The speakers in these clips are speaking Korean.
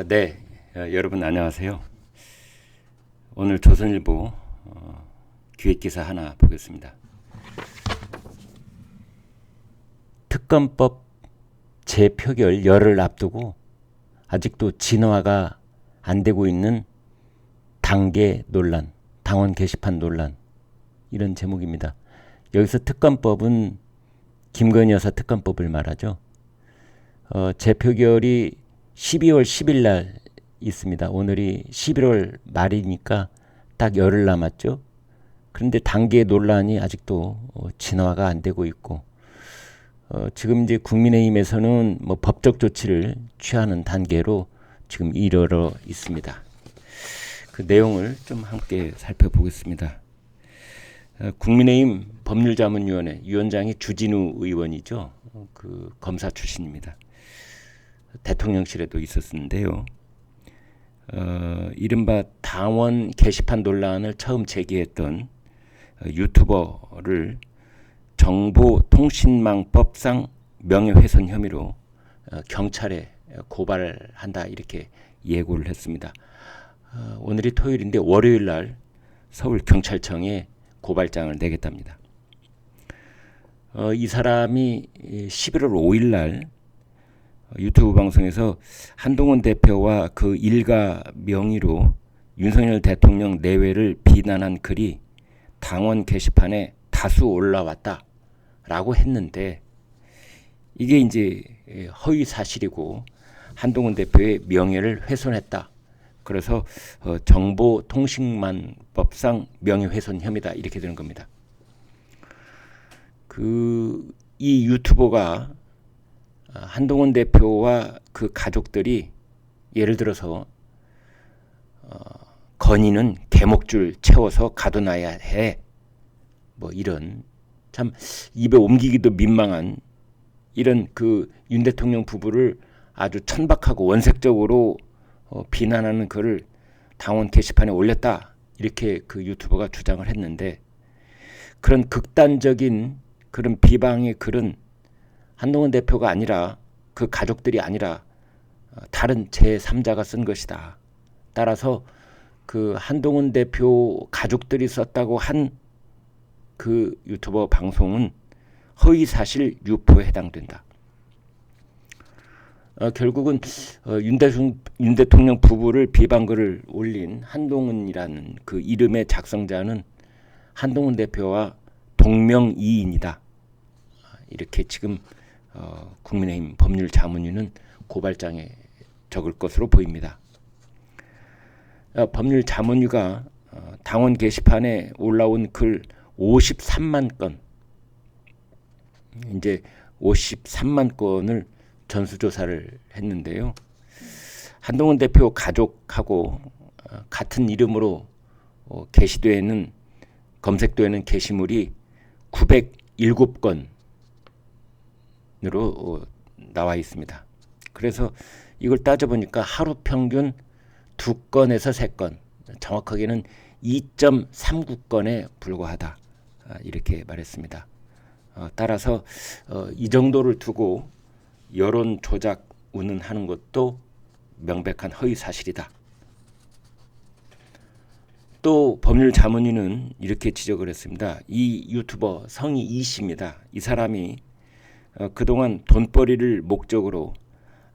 네. 여러분 안녕하세요. 오늘 조선일보 기획기사 하나 보겠습니다. 특검법 재표결 열흘 앞두고 아직도 진화가 안 되고 있는 당계 논란, 당원 게시판 논란, 이런 제목입니다. 여기서 특검법은 김건희 여사 특검법을 말하죠. 재표결이 12월 10일 날 있습니다. 오늘이 11월 말이니까 딱 열흘 남았죠. 그런데 단계 논란이 아직도 진화가 안 되고 있고, 지금 이제 국민의힘에서는 뭐 법적 조치를 취하는 단계로 지금 이르러 있습니다. 그 내용을 좀 함께 살펴보겠습니다. 국민의힘 법률자문위원회 위원장이 주진우 의원이죠. 그 검사 출신입니다. 대통령실에도 있었는데요. 이른바 당원 게시판 논란을 처음 제기했던 유튜버를 정보통신망법상 명예훼손 혐의로 경찰에 고발한다, 이렇게 예고를 했습니다. 오늘이 토요일인데 월요일 날 서울경찰청에 고발장을 내겠답니다. 이 사람이 11월 5일 날 유튜브 방송에서 한동훈 대표와 그 일가 명의로 윤석열 대통령 내외를 비난한 글이 당원 게시판에 다수 올라왔다라고 했는데, 이게 이제 허위 사실이고 한동훈 대표의 명예를 훼손했다. 그래서 정보통신망법상 명예훼손 혐의다, 이렇게 되는 겁니다. 이 유튜버가 한동훈 대표와 그 가족들이 예를 들어서 건의는 개목줄 채워서 가둬놔야 해, 뭐 이런 참 입에 옮기기도 민망한 이런 그 윤 대통령 부부를 아주 천박하고 원색적으로 비난하는 글을 당원 게시판에 올렸다, 이렇게 그 유튜버가 주장을 했는데, 그런 극단적인 그런 비방의 글은 한동훈 대표가 아니라 그 가족들이 아니라 다른 제3자가 쓴 것이다. 따라서 그 한동훈 대표 가족들이 썼다고 한 그 유튜버 방송은 허위사실 유포에 해당된다. 결국은 윤 대통령 부부를 비방글을 올린 한동훈이라는 그 이름의 작성자는 한동훈 대표와 동명이인이다, 이렇게 지금 국민의힘 법률자문위는 고발장에 적을 것으로 보입니다. 법률자문위가 당원 게시판에 올라온 글 53만 건, 이제 53만 건을 전수조사를 했는데요. 한동훈 대표 가족하고 같은 이름으로 게시되는, 검색되는 게시물이 907건 으로 나와 있습니다. 그래서 이걸 따져보니까 하루 평균 2건에서 3건, 정확하게는 2.39건에 불과하다, 이렇게 말했습니다. 따라서 이 정도를 두고 여론 조작 운운하는 것도 명백한 허위 사실이다. 또 법률자문위는 이렇게 지적을 했습니다. 이 유튜버 성이 이 씨입니다. 이 사람이 그동안 돈벌이를 목적으로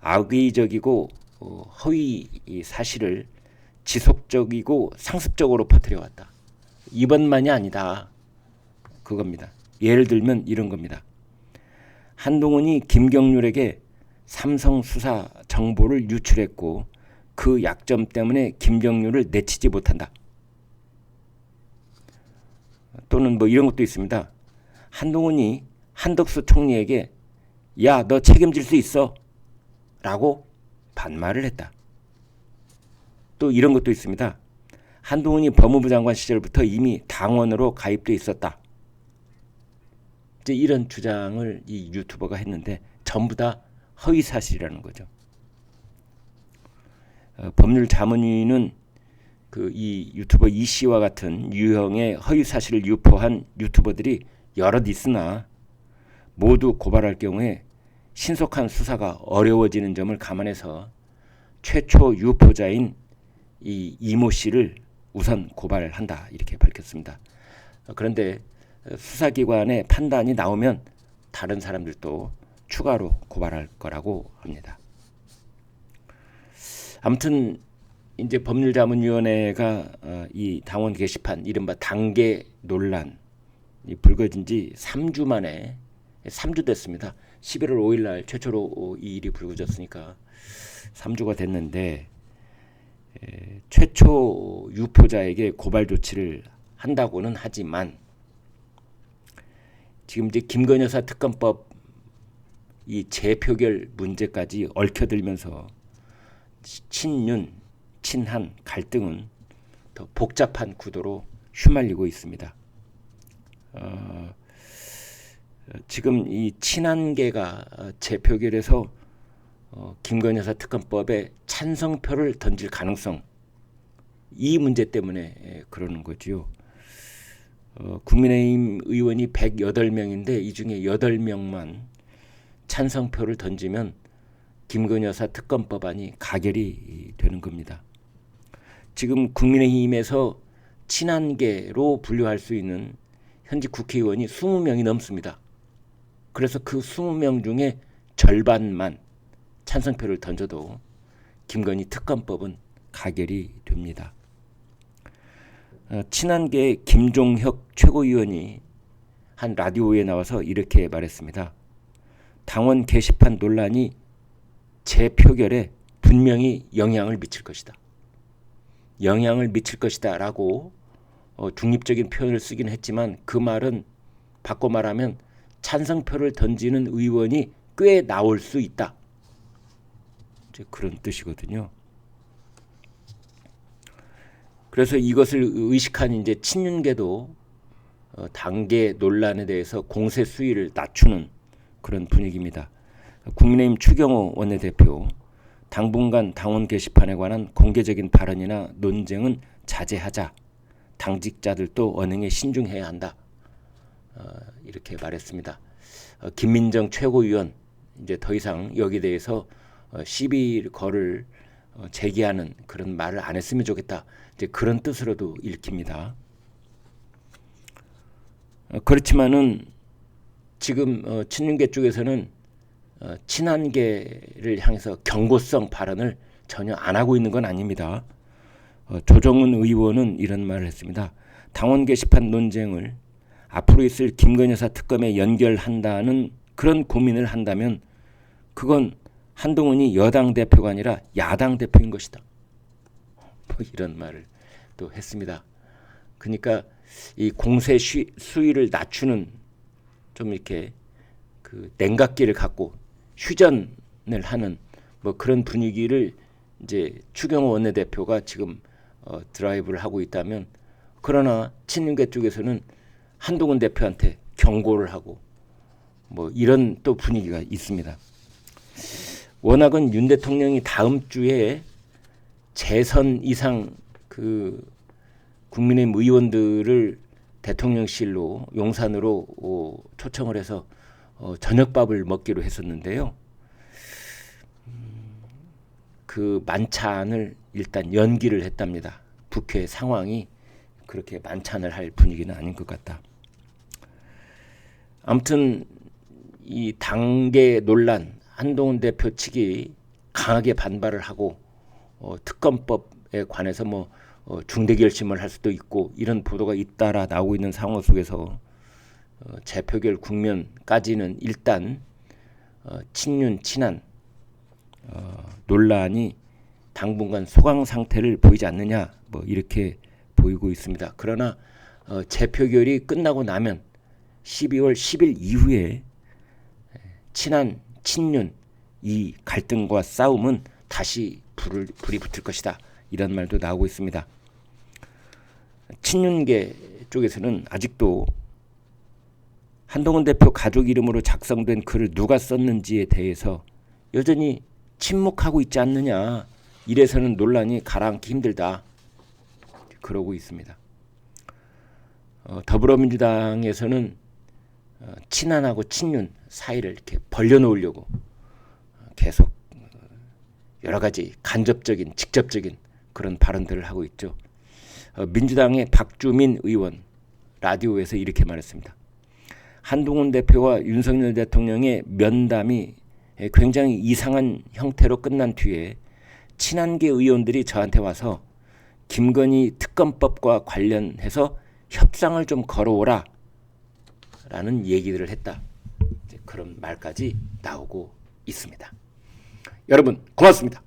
악의적이고 허위 사실을 지속적이고 상습적으로 퍼뜨려왔다. 이번만이 아니다, 그겁니다. 예를 들면 이런 겁니다. 한동훈이 김경률에게 삼성 수사 정보를 유출했고 그 약점 때문에 김경률을 내치지 못한다. 또는 뭐 이런 것도 있습니다. 한동훈이 한덕수 총리에게 야, 너 책임질 수 있어 라고 반말을 했다. 또 이런 것도 있습니다. 한동훈이 법무부 장관 시절부터 이미 당원으로 가입돼 있었다. 이제 이런 주장을 이 유튜버가 했는데 전부 다 허위사실이라는 거죠. 법률자문위는 이 유튜버 이 씨와 같은 유형의 허위사실을 유포한 유튜버들이 여럿 있으나 모두 고발할 경우에 신속한 수사가 어려워지는 점을 감안해서 최초 유포자인 이 이모 씨를 우선 고발한다 이렇게 밝혔습니다. 그런데 수사기관의 판단이 나오면 다른 사람들도 추가로 고발할 거라고 합니다. 아무튼 이제 법률자문위원회가 이 당원 게시판 이른바 당계 논란이 불거진 지 3주 만에 3주 됐습니다. 11월 5일 날 최초로 이 일이 불거졌으니까 3주가 됐는데 최초 유포자에게 고발 조치를 한다고는 하지만 지금 이제 김건희 여사 특검법 이 재표결 문제까지 얽혀들면서 친윤, 친한 갈등은 더 복잡한 구도로 휘말리고 있습니다. 지금 이 친한계가 재표결에서 김건희 여사 특검법에 찬성표를 던질 가능성, 이 문제 때문에 그러는 거죠. 국민의힘 의원이 108명인데 이 중에 8명만 찬성표를 던지면 김건희 여사 특검법안이 가결이 되는 겁니다. 지금 국민의힘에서 친한계로 분류할 수 있는 현직 국회의원이 20명이 넘습니다. 그래서 그 20명 중에 절반만 찬성표를 던져도 김건희 특검법은 가결이 됩니다. 친한계 김종혁 최고위원이 한 라디오에 나와서 이렇게 말했습니다. 당원 게시판 논란이 재표결에 분명히 영향을 미칠 것이다. 영향을 미칠 것이다 라고 중립적인 표현을 쓰긴 했지만 그 말은 바꿔 말하면 찬성표를 던지는 의원이 꽤 나올 수 있다. 이제 그런 뜻이거든요. 그래서 이것을 의식한 이제 친윤계도 당계 논란에 대해서 공세 수위를 낮추는 그런 분위기입니다. 국민의힘 추경호 원내대표 당분간 당원 게시판에 관한 공개적인 발언이나 논쟁은 자제하자. 당직자들도 언행에 신중해야 한다. 이렇게 말했습니다. 김민정 최고위원 이제 더 이상 여기 대해서 시비 걸을 제기하는 그런 말을 안 했으면 좋겠다. 이제 그런 뜻으로도 읽힙니다. 그렇지만은 지금 친윤계 쪽에서는 친한계를 향해서 경고성 발언을 전혀 안 하고 있는 건 아닙니다. 조정훈 의원은 이런 말을 했습니다. 당원 게시판 논쟁을 앞으로 있을 김건희 여사 특검에 연결한다는 그런 고민을 한다면 그건 한동훈이 여당 대표가 아니라 야당 대표인 것이다. 뭐 이런 말을 또 했습니다. 그러니까 이 공세 수위를 낮추는 좀 이렇게 그 냉각기를 갖고 휴전을 하는 뭐 그런 분위기를 이제 추경호 원내대표가 지금 드라이브를 하고 있다면, 그러나 친윤계 쪽에서는 한동훈 대표한테 경고를 하고 뭐 이런 또 분위기가 있습니다. 워낙은 윤 대통령이 다음 주에 재선 이상 그 국민의힘 의원들을 대통령실로 용산으로 초청을 해서 저녁밥을 먹기로 했었는데요. 그 만찬을 일단 연기를 했답니다. 국회 상황이 그렇게 만찬을 할 분위기는 아닌 것 같다. 아무튼 이 당계 논란, 한동훈 대표 측이 강하게 반발을 하고 특검법에 관해서 뭐 중대 결심을 할 수도 있고 이런 보도가 잇따라 나오고 있는 상황 속에서 재표결 국면까지는 일단 친윤 친한 논란이 당분간 소강 상태를 보이지 않느냐, 뭐 이렇게 보이고 있습니다. 그러나 재표결이 끝나고 나면 12월 10일 이후에 친한 친윤 이 갈등과 싸움은 다시 불이 붙을 것이다. 이런 말도 나오고 있습니다. 친윤계 쪽에서는 아직도 한동훈 대표 가족 이름으로 작성된 글을 누가 썼는지에 대해서 여전히 침묵하고 있지 않느냐, 이래서는 논란이 가라앉기 힘들다, 그러고 있습니다. 더불어민주당에서는 친한하고 친윤 사이를 이렇게 벌려놓으려고 계속 여러 가지 간접적인, 직접적인 그런 발언들을 하고 있죠. 민주당의 박주민 의원 라디오에서 이렇게 말했습니다. 한동훈 대표와 윤석열 대통령의 면담이 굉장히 이상한 형태로 끝난 뒤에 친한계 의원들이 저한테 와서 김건희 특검법과 관련해서 협상을 좀 걸어오라 라는 얘기들을 했다. 그런 말까지 나오고 있습니다. 여러분 고맙습니다.